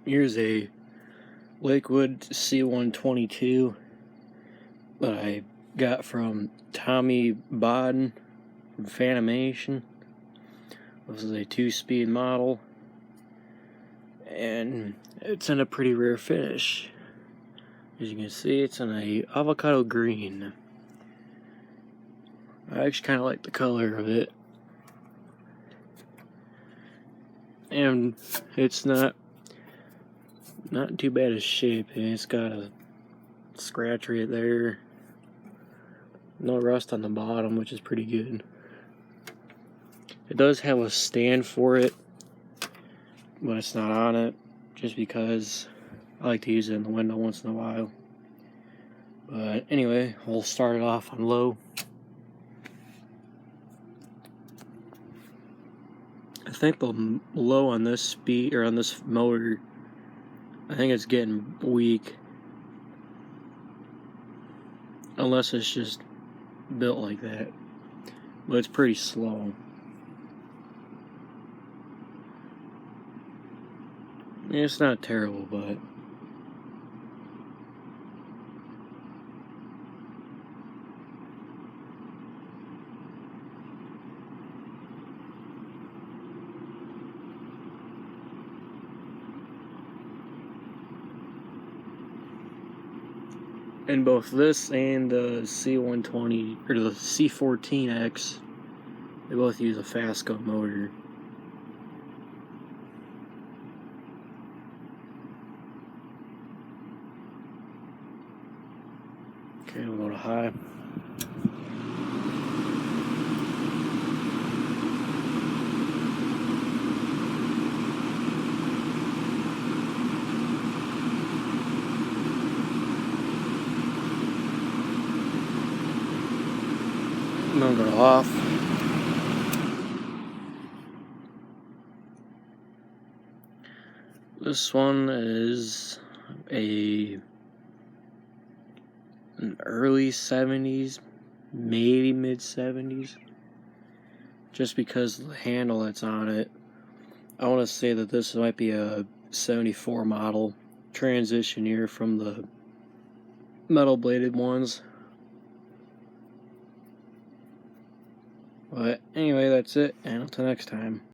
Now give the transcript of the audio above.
Here's a Lakewood C-122 that I got from Tommy Bodden from Fanimation. This is a 2-speed model, and it's in a pretty rare finish. As you can see, it's in a avocado green. I actually kind of like the color of it, and it's not too bad a shape. It's got a scratch right there, no rust on the bottom, which is pretty good. It does have a stand for it, but it's not on it, just because I like to use it in the window once in a while. But anyway, we'll start it off on low. I think the low on this speed, or on this motor, I think it's getting weak. Unless it's just built like that. But it's pretty slow. It's not terrible, but in both this and the C-120 or the C-14X, they both use a Avocado motor. Okay, we'll go to high. I'm gonna go to off. This one is an early 70s, maybe mid 70s. Just because of the handle that's on it, I want to say that this might be a 74 model transition year from the metal bladed ones. But anyway, that's it, and until next time.